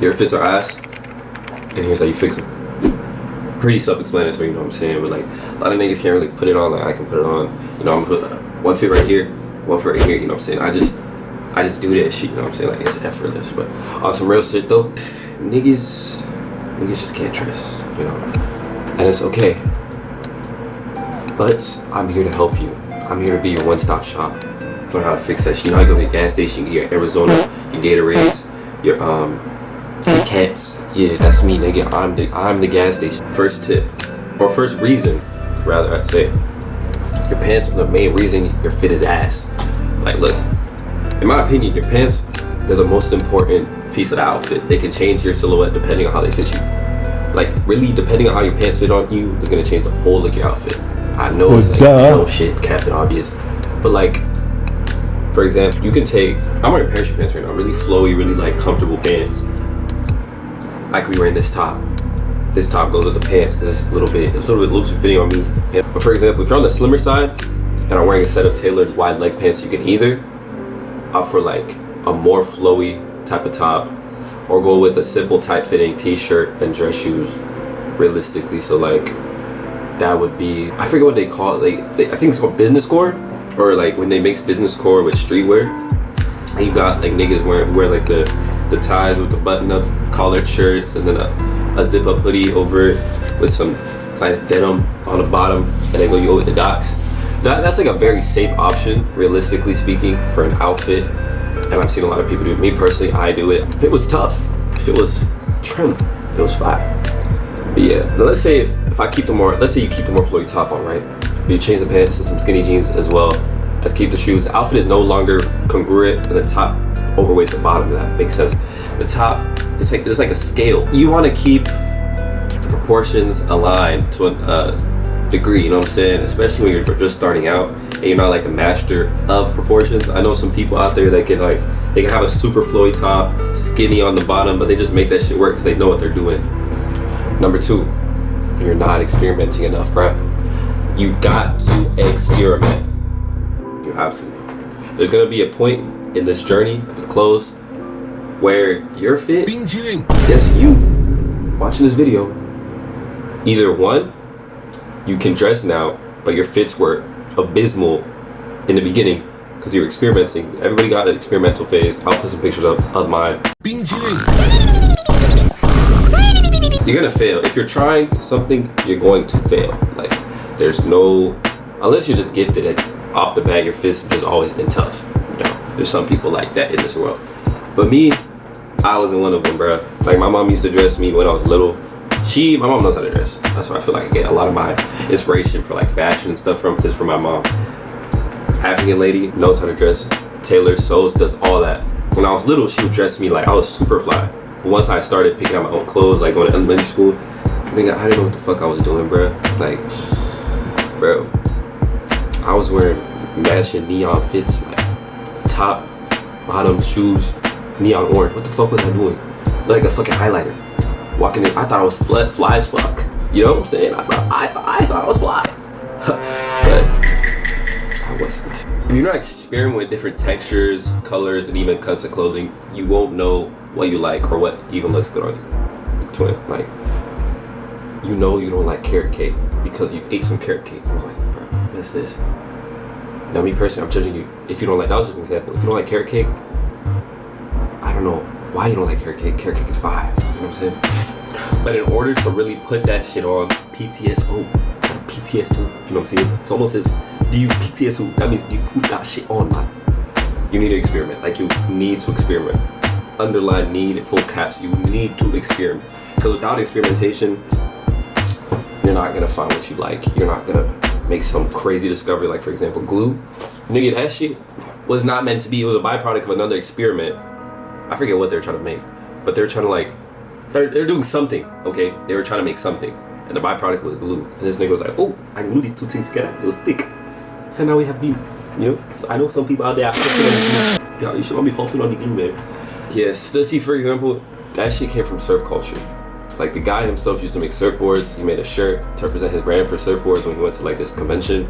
Your fits are ass, and here's how you fix them. Pretty self-explanatory, you know what I'm saying? But like, a lot of niggas can't really put it on like I can put it on. You know, I'm gonna put one fit right here, one fit right here, you know what I'm saying? I just do that shit, you know what I'm saying? Like, it's effortless. But on some real shit though, niggas just can't dress, you know? And it's okay. But I'm here to help you. I'm here to be your one-stop shop. Learn how to fix that shit. You know how you go to the gas station, you get your Arizona, your Gatorades, your Kit Kats. Yeah, that's me, nigga. I'm the gas station. First tip, or first reason, rather I'd say, your pants are the main reason your fit is ass. Like, look, in my opinion, your pants, they're the most important piece of the outfit. They can change your silhouette depending on how they fit you. Like, really, depending on how your pants fit on you, is gonna change the whole look of your outfit. I know it's like, no shit, Captain Obvious. But like, for example, you can take, I'm wearing parachute pants right now, really flowy, really like comfortable pants. I could be wearing this top. This top goes with the pants because it's a little bit loose fitting on me. But for example, if you're on the slimmer side and I'm wearing a set of tailored wide leg pants, you can either opt for like a more flowy type of top or go with a simple tight fitting t-shirt and dress shoes realistically. So like, that would be, I forget what they call it, I think it's called business core, or like when they mix business core with streetwear. And you got like niggas wear like the ties with the button up collared shirts and then a zip up hoodie over it with some nice denim on the bottom, and then you go with the docs. That's like a very safe option, realistically speaking, for an outfit. And I've seen a lot of people do it. Me personally, I do it. If it was tough, if it was trim, it was fire. But yeah, now let's say let's say you keep the more flowy top on, right? But you change the pants to some skinny jeans as well. Let's keep the shoes. The outfit is no longer congruent, and the top overweights the bottom. If that makes sense. The top, there's like a scale. You want to keep the proportions aligned to a degree, you know what I'm saying? Especially when you're just starting out and you're not like a master of proportions. I know some people out there that they can have a super flowy top, skinny on the bottom, but they just make that shit work because they know what they're doing. Number 2, you're not experimenting enough, bruh. You got to experiment. You have to. There's gonna be a point in this journey with clothes where your fit, yes, you watching this video, either one, you can dress now, but your fits were abysmal in the beginning because you were experimenting. Everybody got an experimental phase. I'll put some pictures up of mine. You're gonna fail. If you're trying something, you're going to fail. Like, there's no, unless you're just gifted at off the bat, your fits have just always been tough. You know, there's some people like that in this world. But me, I wasn't one of them, bro. Like, my mom used to dress me when I was little. My mom knows how to dress. That's why I feel like I get a lot of my inspiration for like fashion and stuff from my mom. African lady, knows how to dress, tailors, sews, does all that. When I was little, she would dress me like I was super fly. But once I started picking out my own clothes, like going to elementary school, I didn't know what the fuck I was doing, bro. Like, bro, I was wearing matching neon fits, like top, bottom, shoes, neon orange. What the fuck was I doing? Like a fucking highlighter. Walking in, I thought I was fly as fuck. You know what I'm saying? I thought I was fly. But I wasn't. If you're not experimenting with different textures, colors, and even cuts of clothing, you won't know what you like or what even looks good on you. Like, you know you don't like carrot cake because you ate some carrot cake. I was like, bro, what's this? Now, me personally, I'm judging you. If you don't like, that was just an example. If you don't like carrot cake, I don't know why you don't like carrot cake. Carrot cake is fire. You know what I'm saying? But in order to really put that shit on, PTSO, you know what I'm saying? It's almost as, do you PTSO? That means you put that shit on, man. You need to experiment. Like, you need to experiment. Underline need, full caps, you need to experiment. Because without experimentation, you're not gonna find what you like. You're not gonna make some crazy discovery. Like, for example, glue. Nigga, that shit was not meant to be. It was a byproduct of another experiment. I forget what they're trying to make, but they're trying to like, they're doing something, okay? They were trying to make something, and the byproduct was glue. And this nigga was like, oh, I can glue these two things together, it'll stick. And now we have glue, you know? So I know some people out there are puffing on the glue. You should not be puffing on the glue, man. Yes, Stussy, for example, that shit came from surf culture. Like, the guy himself used to make surfboards. He made a shirt to represent his brand for surfboards when he went to like this convention,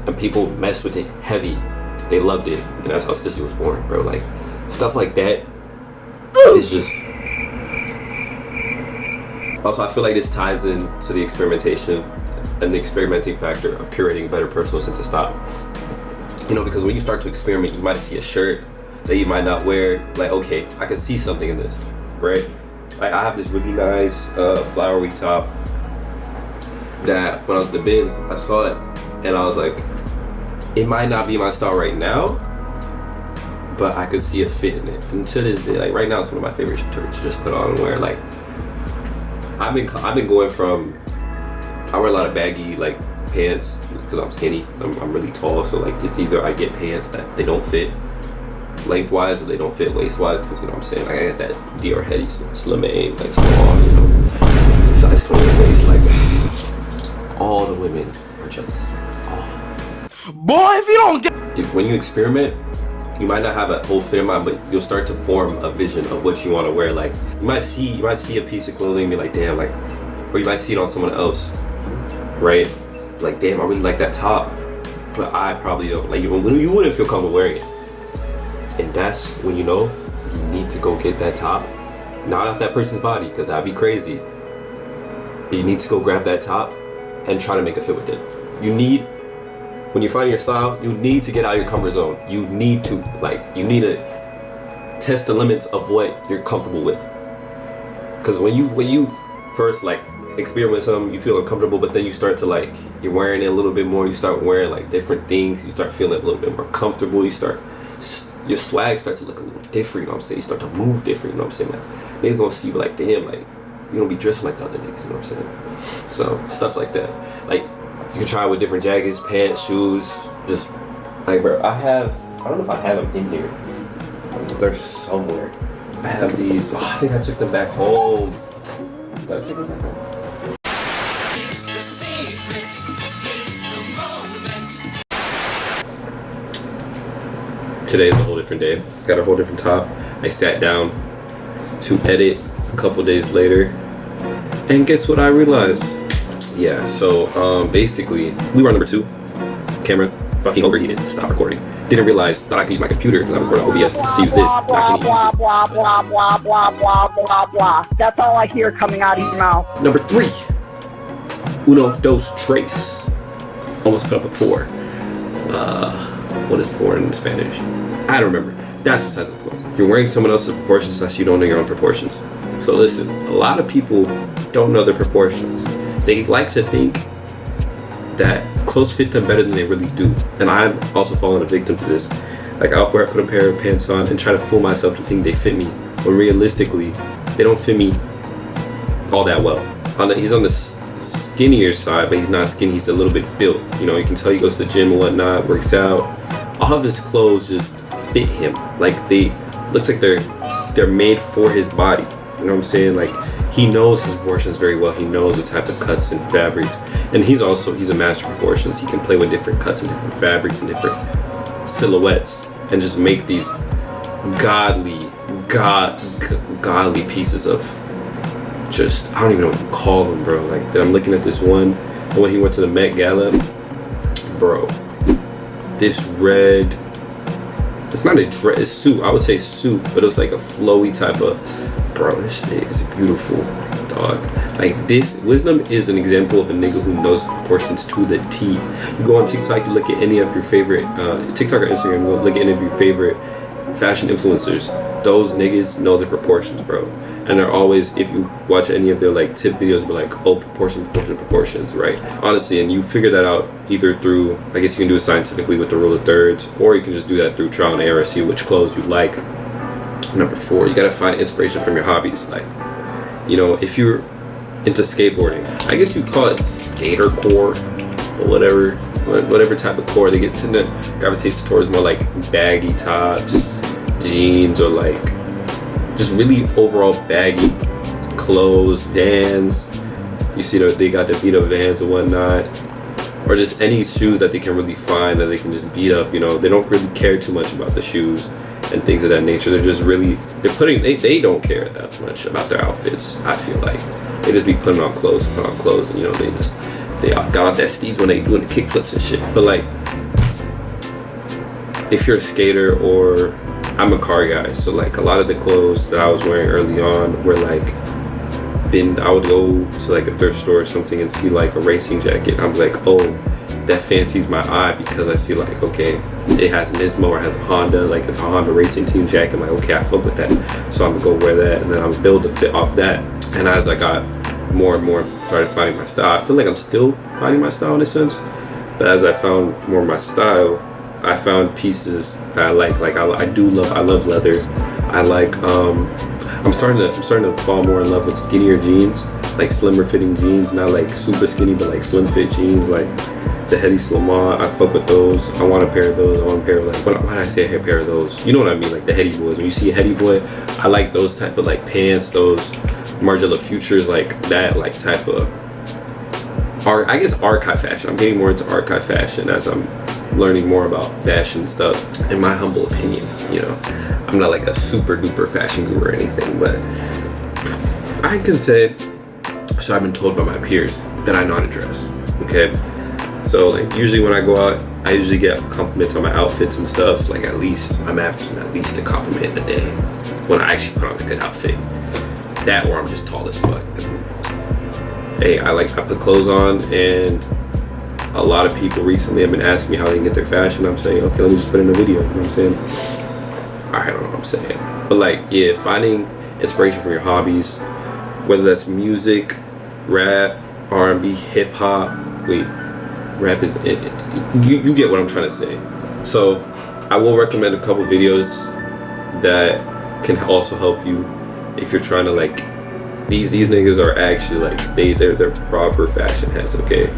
and people messed with it heavy. They loved it, and that's how Stussy was born, bro. Like, stuff like that is just Also, I feel like this ties in to the experimentation and the experimenting factor of curating a better personal sense of style. You know, because when you start to experiment, you might see a shirt that you might not wear. Like, okay, I can see something in this, right? Like, I have this really nice flowery top that when I was in the bins, I saw it and I was like, it might not be my style right now, but I could see a fit in it. And to this day, like right now, it's one of my favorite shirts to just put on and wear. Like, I've been going from, I wear a lot of baggy like pants because I'm skinny. I'm really tall, so like it's either I get pants that they don't fit lengthwise or they don't fit waist-wise, because you know what I'm saying, like I got that Dior Hetty Slim Aim, like small, you know, size 20 waist. Like, all the women are jealous. Boy, if you don't get, when you experiment, you might not have a whole fit in mind, but you'll start to form a vision of what you want to wear. Like, you might see a piece of clothing and be like, damn, like, or you might see it on someone else, right? Like, damn, I really like that top, but I probably don't. Like, you wouldn't feel comfortable wearing it. And that's when you know you need to go get that top, not off that person's body, because that'd be crazy. But you need to go grab that top and try to make a fit with it. When you find your style, you need to get out of your comfort zone. You need to test the limits of what you're comfortable with. Because when you first like experiment with something, you feel uncomfortable, but then you start to like, you're wearing it a little bit more, you start wearing like different things, you start feeling a little bit more comfortable, your swag starts to look a little different, you know what I'm saying? You start to move different, you know what I'm saying? Like, niggas gonna see you like, damn, like, you don't be dressing like the other niggas, you know what I'm saying? So, stuff like that. Like, you can try it with different jackets, pants, shoes, just, like, bro, I don't know if I have them in here. They're somewhere. I have these, I think I took them back home. Did I take them back home? Today is a whole different day. Got a whole different top. I sat down to edit a couple days later, and guess what I realized? Yeah, so basically, we were on number 2. Camera fucking overheated. Stop recording. Didn't realize that I could use my computer because I'm recording OBS to use this. Blah, blah, blah, blah, blah, blah, blah, blah, blah. That's all I hear coming out of your mouth. Number 3. Uno, dos, tres. Almost put up a 4. What is 4 in Spanish? I don't remember. That's besides the point. You're wearing someone else's proportions unless you don't know your own proportions. So listen, a lot of people don't know their proportions. They like to think that clothes fit them better than they really do. And I've also fallen a victim to this. Like, I'll put a pair of pants on and try to fool myself to think they fit me, when realistically, they don't fit me all that well. He's on the skinnier side, but he's not skinny, he's a little bit built. You know, you can tell he goes to the gym and whatnot, works out. All of his clothes just fit him. Like, looks like they're made for his body. You know what I'm saying? Like, he knows his proportions very well. He knows the type of cuts and fabrics. And he's a master of proportions. He can play with different cuts and different fabrics and different silhouettes and just make these godly pieces of just, I don't even know what to call them, bro. Like, I'm looking at this one, and when he went to the Met Gala, bro, this red, it's not a dress, it's suit, I would say suit, but it was like a flowy type of, bro, this shit is beautiful, dog. Like, this, Wisdom is an example of a nigga who knows proportions to the T. You go on TikTok, you look at any of your favorite, TikTok or Instagram, you go look at any of your favorite fashion influencers. Those niggas know the proportions, bro. And they're always, if you watch any of their like tip videos, they're like, oh, proportions, right? Honestly, and you figure that out either through, I guess you can do it scientifically with the rule of thirds, or you can just do that through trial and error, see which clothes you like. Number 4, you gotta find inspiration from your hobbies. Like, you know, if you're into skateboarding, I guess you'd call it skater core, or whatever type of core. They tend to gravitate towards more like baggy tops, jeans, or like just really overall baggy clothes, Vans. You see they got the beat up Vans and whatnot, or just any shoes that they can really find that they can just beat up. You know, they don't really care too much about the shoes and things of that nature. They're just really, they don't care that much about their outfits. I feel like they just be putting on clothes, and you know, they got out that steez when they doing the kickflips and shit. But like, if you're a skater, or I'm a car guy, so like a lot of the clothes that I was wearing early on were like I would go to like a thrift store or something and see like a racing jacket. I'm like, oh, that fancies my eye because I see like, okay, it has Nismo or has a Honda, like it's a Honda racing team jacket. I'm like, okay, I fuck with that, so I'm gonna go wear that, and then I'm build a fit off that. And as I got more and more started finding my style, I feel like I'm still finding my style in a sense, but as I found more of my style, I found pieces that I like I love leather. I like I'm starting to fall more in love with skinnier jeans, like slimmer fitting jeans, not like super skinny but like slim fit jeans, like the Hedi Slimane. I fuck with those. I want a pair of those. I want a pair of like, why did I say a pair of those? You know what I mean, like the Hedi boys. When you see a Hedi boy, I like those type of like pants, those Margiela Futures, like that like type of I guess archive fashion. I'm getting more into archive fashion as I'm learning more about fashion stuff. In my humble opinion, you know, I'm not like a super duper fashion guru or anything, but I can say, so I've been told by my peers that I know how to dress. Okay, so like usually when I go out, I usually get compliments on my outfits and stuff. Like at least I'm averaging at least a compliment a day when I actually put on a good outfit. That or I'm just tall as fuck. Hey, I put clothes on, and a lot of people recently have been asking me how they can get their fashion. I'm saying, okay, let me just put in a video. You know what I'm saying? I don't know what I'm saying. But like, yeah, finding inspiration from your hobbies, whether that's music, rap, R&B, hip hop. Wait, rap is it? You get what I'm trying to say. So I will recommend a couple videos that can also help you if you're trying to like. These niggas are actually like they're proper fashion heads. Okay,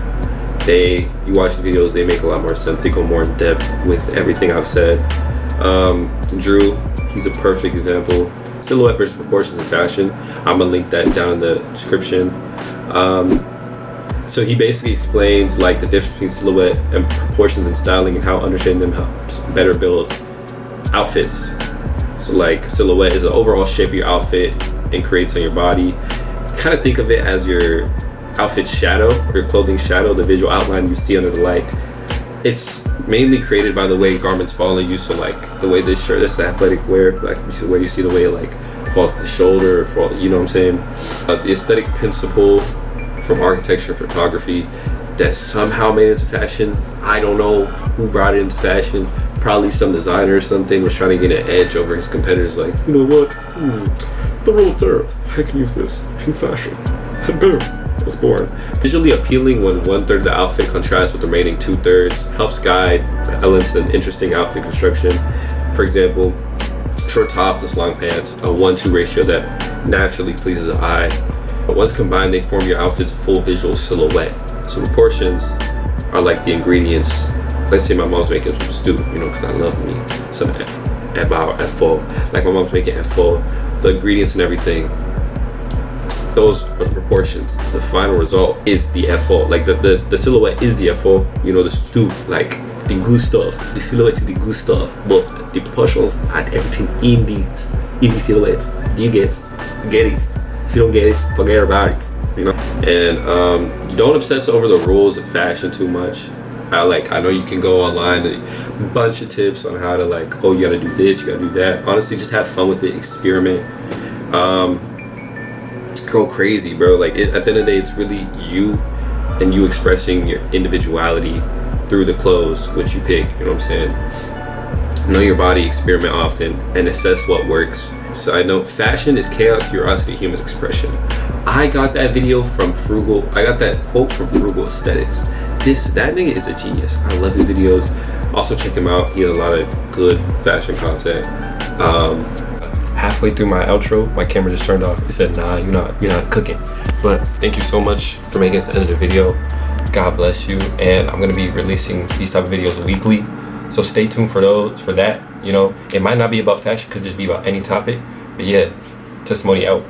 you watch the videos, they make a lot more sense. They go more in depth with everything I've said. Drew, he's a perfect example. Silhouette versus proportions in fashion. I'm gonna link that down in the description. So he basically explains like the difference between silhouette and proportions in styling and how understanding them helps better build outfits. So like silhouette is the overall shape of your outfit and creates on your body. Kind of think of it as your outfit's shadow, or your clothing shadow, the visual outline you see under the light. It's mainly created by the way garments fall on you. So like the way this shirt, this is athletic wear, like where you see the way it like falls to the shoulder, or fall, you know what I'm saying? The aesthetic principle from architecture and photography that somehow made it into fashion. I don't know who brought it into fashion. Probably some designer or something was trying to get an edge over his competitors, like, you know what, the rule of thirds, I can use this in fashion, and boom, I was born. Visually appealing when 1/3 of the outfit contrasts with the remaining 2/3, helps guide elements in interesting outfit construction. For example, short tops plus long pants, a 1-2 ratio that naturally pleases the eye. But once combined, they form your outfit's full visual silhouette. So proportions are like the ingredients. Let's say my mom's making some stew, you know, because I love me some efo. Like my mom's making efo, the ingredients and everything. Those are the proportions. The final result is the efo. Like the silhouette is the efo. You know, the stew, like the good stuff. The silhouette is the good stuff, but the proportions add everything in the silhouettes. Do you get it? If you don't get it, forget about it. You know, and you don't obsess over the rules of fashion too much. I know you can go online and a bunch of tips on how to like, oh, you gotta do this, you gotta do that. Honestly, just have fun with it, experiment, go crazy, bro. Like at the end of the day, it's really you and you expressing your individuality through the clothes which you pick. You know what I'm saying? Know your body, experiment often, and assess what works. Side note, fashion is chaos, curiosity, human expression. I got that video from Frugal. I got that quote from Frugal Aesthetics. That nigga is a genius. I love his videos. Also check him out. He has a lot of good fashion content. Halfway through my outro, my camera just turned off. It said, nah, you're not cooking. But thank you so much for making it to the end of the video. God bless you. And I'm gonna be releasing these type of videos weekly. So stay tuned for that. You know, it might not be about fashion, could just be about any topic. But yeah, testimony out.